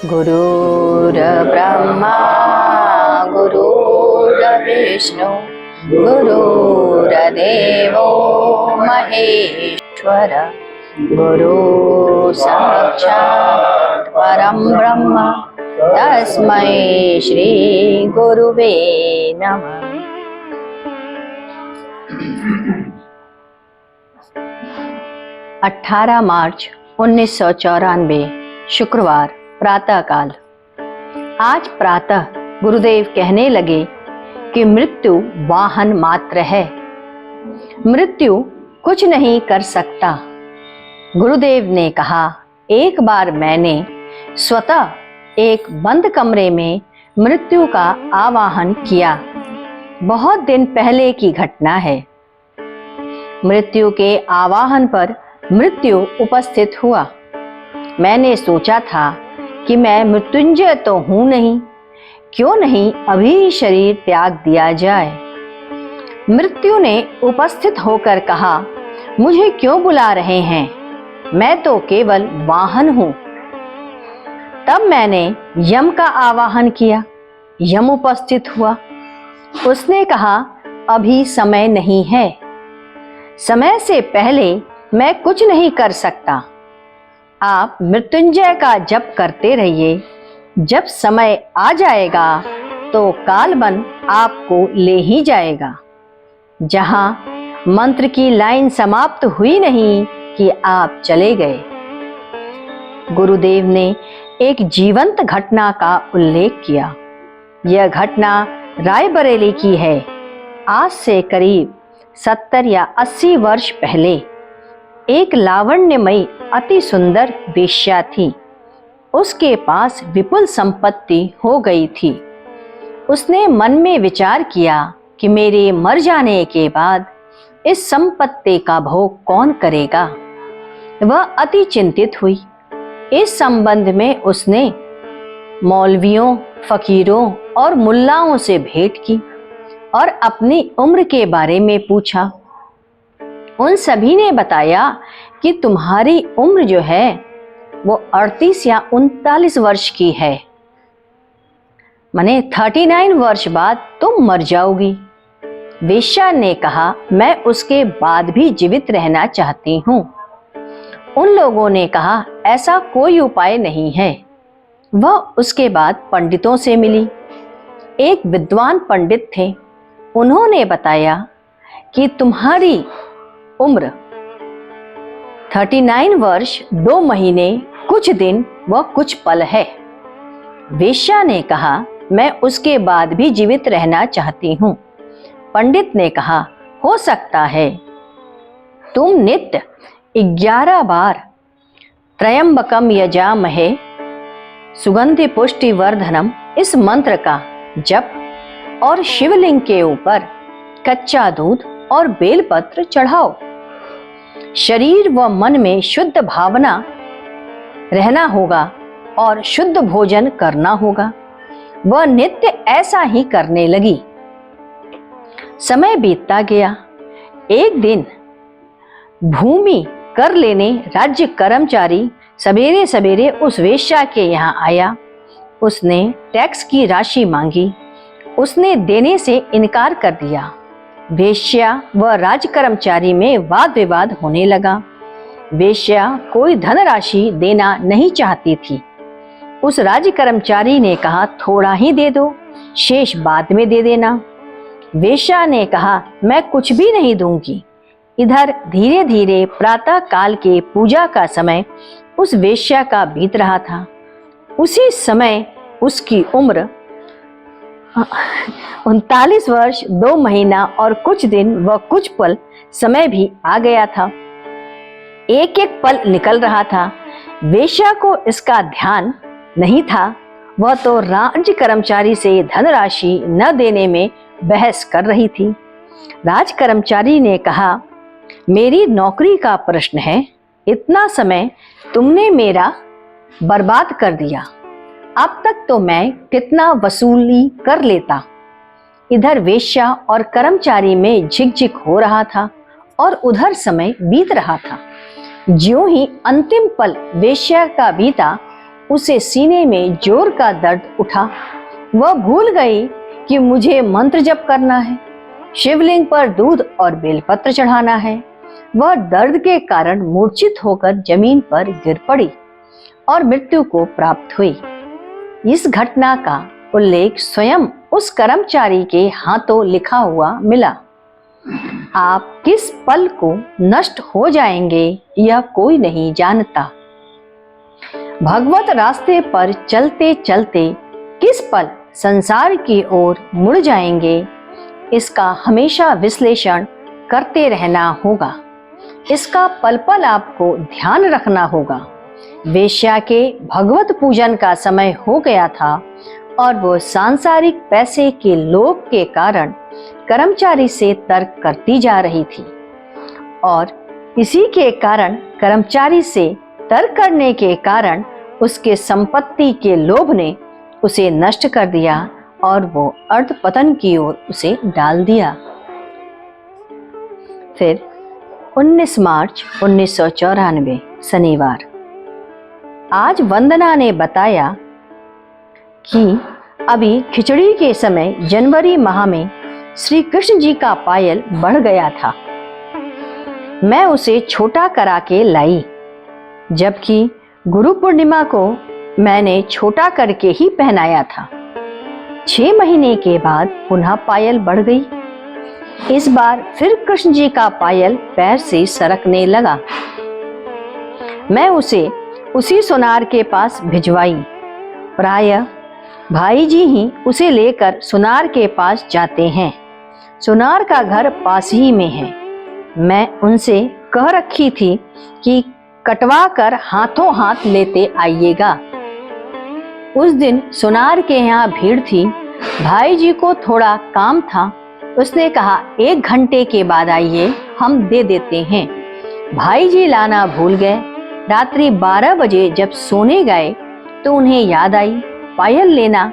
गुरुर्ब्रह्मा गुरुर्विष्णु गुरुर्देवो महेश्वर गुरु साक्षात् परं ब्रह्म तस्मै श्री गुरुवे नमः। 18 मार्च 1994 शुक्रवार प्रातः काल। आज प्रातः गुरुदेव कहने लगे कि मृत्यु वाहन मात्र है, मृत्यु कुछ नहीं कर सकता। गुरुदेव ने कहा, एक बार मैंने स्वतः एक बंद कमरे में मृत्यु का आवाहन किया। बहुत दिन पहले की घटना है। मृत्यु के आवाहन पर मृत्यु उपस्थित हुआ। मैंने सोचा था कि मैं मृत्युंजय तो हूं नहीं, क्यों नहीं अभी शरीर त्याग दिया जाए। मृत्यु ने उपस्थित होकर कहा, मुझे क्यों बुला रहे हैं, मैं तो केवल वाहन हूं। तब मैंने यम का आवाहन किया। यम उपस्थित हुआ। उसने कहा, अभी समय नहीं है, समय से पहले मैं कुछ नहीं कर सकता। आप मृत्युंजय का जप करते रहिए, जब समय आ जाएगा तो कालबन आपको ले ही जाएगा। जहां मंत्र की लाइन समाप्त हुई नहीं कि आप चले गए। गुरुदेव ने एक जीवंत घटना का उल्लेख किया। यह घटना रायबरेली की है। आज से करीब 70 या 80 वर्ष पहले एक लावण्यमयी अति सुंदर वेश्या थी। उसके पास विपुल संपत्ति हो गई थी। उसने मन में विचार किया कि मेरे मर जाने के बाद इस संपत्ति का भोग कौन करेगा। वह अति चिंतित हुई। इस संबंध में उसने मौलवियों, फकीरों और मुल्लाओं से भेंट की और अपनी उम्र के बारे में पूछा। उन सभी ने बताया कि तुम्हारी उम्र जो है वो 38 या 39 वर्ष की है, माने 39 वर्ष बाद तुम मर जाओगी। वेश्या ने कहा, मैं उसके बाद भी जीवित रहना चाहती हूँ। उन लोगों ने कहा, ऐसा कोई उपाय नहीं है। वह उसके बाद पंडितों से मिली। एक विद्वान पंडित थे। उन्होंने बताया कि तुम्हारी उम्र 39 वर्ष 2 महीने कुछ दिन व कुछ पल है। वेश्या ने कहा, मैं उसके बाद भी जीवित रहना चाहती हूँ। पंडित ने कहा, हो सकता है। तुम नित्य 11 बार त्रयंबकम यजामहे सुगंधि पुष्टि वर्धनम इस मंत्र का जप और शिवलिंग के ऊपर कच्चा दूध और बेलपत्र चढ़ाओ। शरीर व मन में शुद्ध भावना रहना होगा और शुद्ध भोजन करना होगा। वह नित्य ऐसा ही करने लगी। समय बीतता गया। एक दिन भूमि कर लेने राज्य कर्मचारी सवेरे सवेरे उस वेश्या के यहाँ आया। उसने टैक्स की राशि मांगी। उसने देने से इनकार कर दिया। वेश्या व राजकर्मचारी में वाद विवाद होने लगा। वेश्या कोई धनराशि देना नहीं चाहती थी। उस राजकर्मचारी ने कहा, थोड़ा ही दे दो, शेष बाद में दे देना। वेश्या ने कहा, मैं कुछ भी नहीं दूंगी। इधर धीरे धीरे प्रातः काल के पूजा का समय उस वेश्या का बीत रहा था। उसी समय उसकी उम्र 39 वर्ष 2 महीना और कुछ दिन व कुछ पल समय भी आ गया था। एक एक पल निकल रहा था। वेश्या को इसका ध्यान नहीं था। वह तो राज्य कर्मचारी से धनराशि न देने में बहस कर रही थी। राज कर्मचारी ने कहा, मेरी नौकरी का प्रश्न है। इतना समय तुमने मेरा बर्बाद कर दिया। अब तक तो मैं कितना वसूली कर लेता। इधर वेश्या और कर्मचारी में झिकझिक हो रहा था और उधर समय बीत रहा था। ज्यों ही अंतिम पल वेश्या का बीता, उसे सीने में जोर का दर्द उठा। वह भूल गई कि मुझे मंत्र जप करना है, शिवलिंग पर दूध और बेलपत्र चढ़ाना है। वह दर्द के कारण मूर्छित होकर जमीन पर गिर पड़ी और मृत्यु को प्राप्त हुई। इस घटना का उल्लेख स्वयं उस कर्मचारी के हाथों लिखा हुआ मिला। आप किस पल को नष्ट हो जाएंगे यह कोई नहीं जानता। भगवत रास्ते पर चलते चलते किस पल संसार की ओर मुड़ जाएंगे, इसका हमेशा विश्लेषण करते रहना होगा। इसका पल पल आपको ध्यान रखना होगा। वेश्या के भगवत पूजन का समय हो गया था और वो सांसारिक पैसे के लोभ के कारण कर्मचारी से तर्क करती जा रही थी और इसी के कारण कर्मचारी से तर्क करने के कारण उसके संपत्ति के लोभ ने उसे नष्ट कर दिया और वो अर्ध पतन की ओर उसे डाल दिया। फिर 19 मार्च 1994 शनिवार। आज वंदना ने बताया कि अभी खिचड़ी के समय जनवरी माह में श्री कृष्ण जी का पायल बढ़ गया था। मैं उसे छोटा करा के लाई, जबकि गुरु पूर्णिमा को मैंने छोटा करके ही पहनाया था। 6 महीने के बाद पुनः पायल बढ़ गई। इस बार फिर कृष्ण जी का पायल पैर से सरकने लगा। मैं उसे उसी सुनार के पास भिजवाई। प्रायः भाई जी ही उसे लेकर सुनार के पास जाते हैं। सुनार का घर पास ही में है। मैं उनसे कह रखी थी कि कटवा कर हाथों हाथ लेते आइएगा। उस दिन सुनार के यहाँ भीड़ थी। भाई जी को थोड़ा काम था। उसने कहा 1 घंटे के बाद आइए, हम दे देते हैं। भाई जी लाना भूल गए। रात्रि 12 बजे जब सोने गए तो उन्हें याद आई पायल लेना।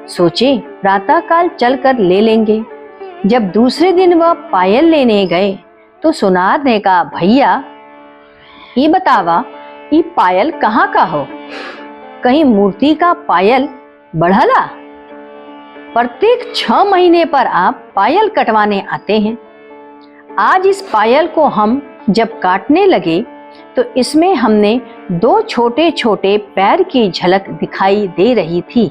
सोचे प्रातःकाल चलकर ले लेंगे। जब दूसरे दिन वह पायल लेने गए तो सुनार ने कहा, भैया ये बतावा, ये पायल कहाँ का हो? कहीं मूर्ति का पायल बढ़ला? प्रत्येक 6 महीने पर आप पायल कटवाने आते हैं। आज इस पायल को हम जब काटने लगे तो इसमें हमने 2 छोटे छोटे पैर की झलक दिखाई दे रही थी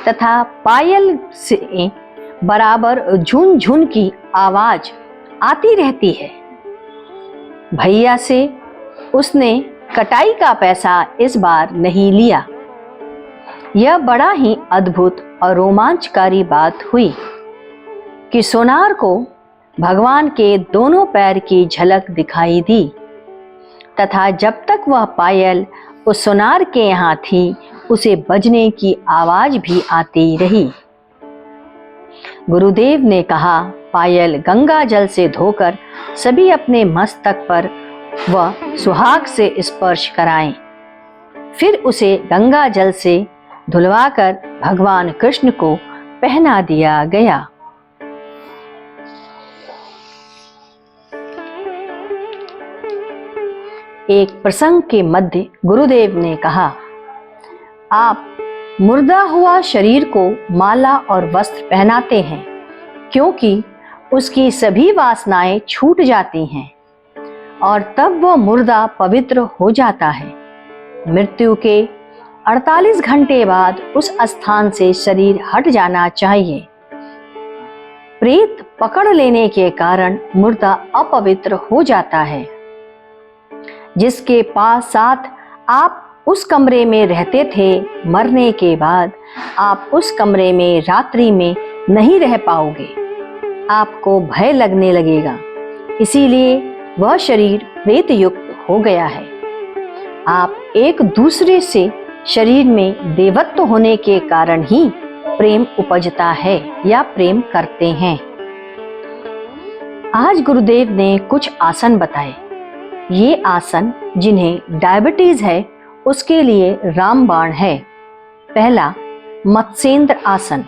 तथा पायल से बराबर झुन झुन की आवाज आती रहती है। भैया से उसने कटाई का पैसा इस बार नहीं लिया। यह बड़ा ही अद्भुत और रोमांचकारी बात हुई कि सोनार को भगवान के दोनों पैर की झलक दिखाई दी तथा जब तक वह पायल उस सोनार के यहाँ थी उसे बजने की आवाज भी आती रही। गुरुदेव ने कहा, पायल गंगा जल से धोकर सभी अपने मस्तक पर व सुहाग से स्पर्श कराएं। फिर उसे गंगा जल से धुलवाकर भगवान कृष्ण को पहना दिया गया। एक प्रसंग के मध्य गुरुदेव ने कहा, आप मुर्दा हुआ शरीर को माला और वस्त्र पहनाते हैं क्योंकि उसकी सभी वासनाएं छूट जाती हैं और तब वह मुर्दा पवित्र हो जाता है। मृत्यु के 48 घंटे बाद उस स्थान से शरीर हट जाना चाहिए। प्रेत पकड़ लेने के कारण मुर्दा अपवित्र हो जाता है। जिसके पास साथ आप उस कमरे में रहते थे, मरने के बाद आप उस कमरे में रात्रि में नहीं रह पाओगे। आपको भय लगने लगेगा, इसीलिए वह शरीर प्रेत युक्त हो गया है। आप एक दूसरे से शरीर में देवत्व होने के कारण ही प्रेम उपजता है या प्रेम करते हैं। आज गुरुदेव ने कुछ आसन बताए। ये आसन जिन्हें डायबिटीज है उसके लिए रामबाण है। पहला मत्स्येंद्र आसन,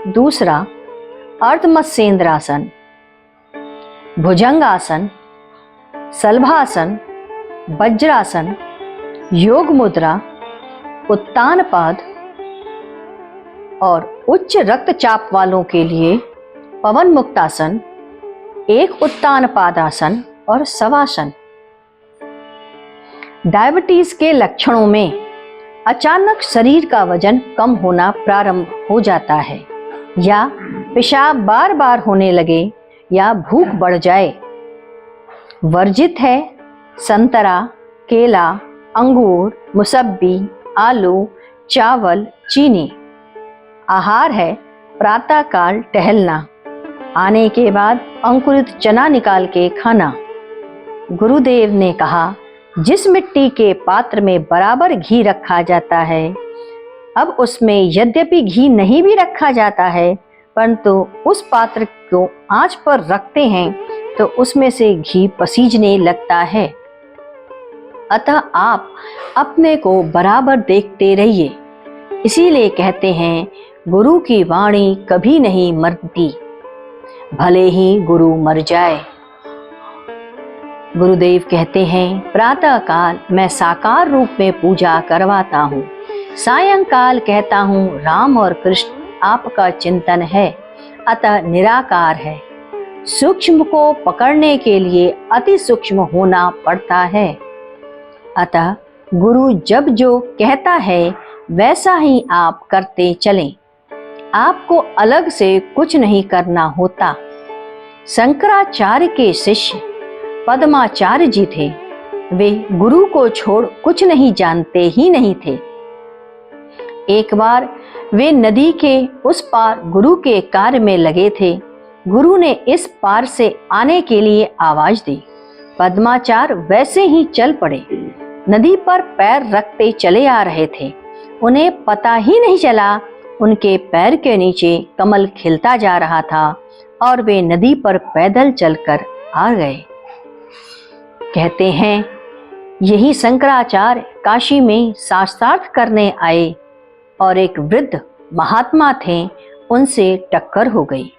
दूसरा अर्ध मत्स्येंद्र आसन, भुजंग आसन, शलभासन, वज्रासन, योग मुद्रा, उत्तानपाद और उच्च रक्तचाप वालों के लिए पवन मुक्तासन, एक उत्तानपादासन और शवासन। डायबिटीज के लक्षणों में अचानक शरीर का वजन कम होना प्रारंभ हो जाता है, या पेशाब बार बार होने लगे, या भूख बढ़ जाए। वर्जित है संतरा, केला, अंगूर, मुसब्बी, आलू, चावल, चीनी। आहार है प्रातःकाल टहलना, आने के बाद अंकुरित चना निकाल के खाना। गुरुदेव ने कहा, जिस मिट्टी के पात्र में बराबर घी रखा जाता है, अब उसमें यद्यपि घी नहीं भी रखा जाता है, परंतु उस पात्र को आंच पर रखते हैं तो उसमें से घी पसीजने लगता है। अतः आप अपने को बराबर देखते रहिए। इसीलिए कहते हैं, गुरु की वाणी कभी नहीं मरती, भले ही गुरु मर जाए। गुरुदेव कहते हैं, प्रातःकाल मैं साकार रूप में पूजा करवाता हूँ, सायंकाल कहता हूँ राम और कृष्ण आपका चिंतन है, अतः निराकार है। सूक्ष्म को पकड़ने के लिए अति सूक्ष्म होना पड़ता है। अतः गुरु जब जो कहता है वैसा ही आप करते चलें, आपको अलग से कुछ नहीं करना होता। शंकराचार्य के शिष्य पद्माचार्य जी थे, वे गुरु को छोड़ कुछ नहीं जानते ही नहीं थे। एक बार वे नदी के उस पार गुरु के कार्य में लगे थे। गुरु ने इस पार से आने के लिए आवाज दी। पद्माचार्य वैसे ही चल पड़े, नदी पर पैर रखते चले आ रहे थे। उन्हें पता ही नहीं चला, उनके पैर के नीचे कमल खिलता जा रहा था और वे नदी पर पैदल चलकर आ गए। कहते हैं, यही शंकराचार्य काशी में शास्त्रार्थ करने आए और एक वृद्ध महात्मा थे, उनसे टक्कर हो गई।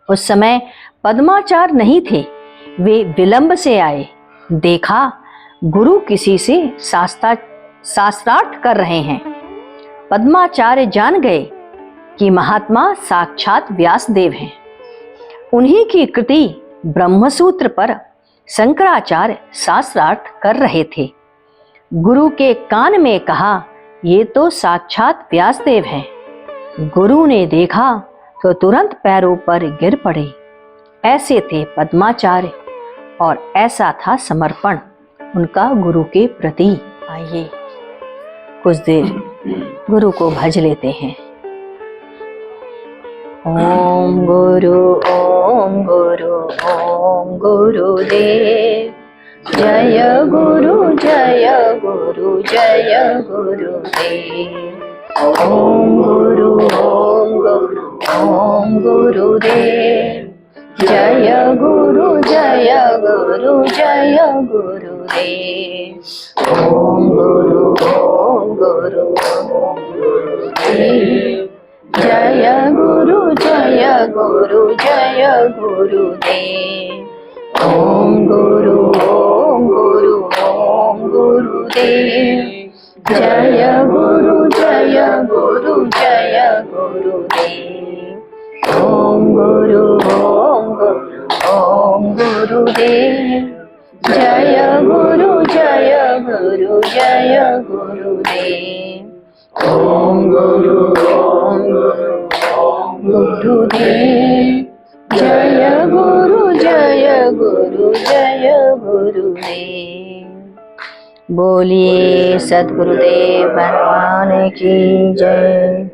उस समय पद्माचार्य नहीं थे, वे विलंब से आए। देखा गुरु किसी से शास्त्रार्थ कर रहे हैं। पद्माचार्य जान गए कि महात्मा साक्षात व्यासदेव हैं। उन्हीं की कृति ब्रह्मसूत्र पर शंकराचार्य शास्त्रार्थ कर रहे थे। गुरु के कान में कहा, ये तो साक्षात व्यासदेव हैं। गुरु ने देखा तो तुरंत पैरों पर गिर पड़े। ऐसे थे पद्माचार्य और ऐसा था समर्पण उनका गुरु के प्रति। आइए कुछ देर गुरु को भज लेते हैं। ओम गुरु ओम गुरु ओम गुरुदेव, जय गुरु जय गुरु जय गुरुदेव। ओम गुरु ओम गुरु ओम गुरुदेव, जय गुरु जय गुरु जय गुरुदेव। ओम गुरु ओम गुरु ओम गुरुदेव, जय गुरु जय गुरु जय गुरुदेव। ओम गुरु ओम गुरु ओम गुरुदेव, जय गुरु जय गुरु जय गुरुदेव। ओम गुरु ओम गुरु ओम गुरुदेव, जय गुरु जय गुरु जय गुरुदेव। ओम गुरु ओम गुरु ओम गुरुदेव, जय गुरु जय गुरु जय गुरुदेव। बोलिए सद्गुरुदेव भगवान की जय।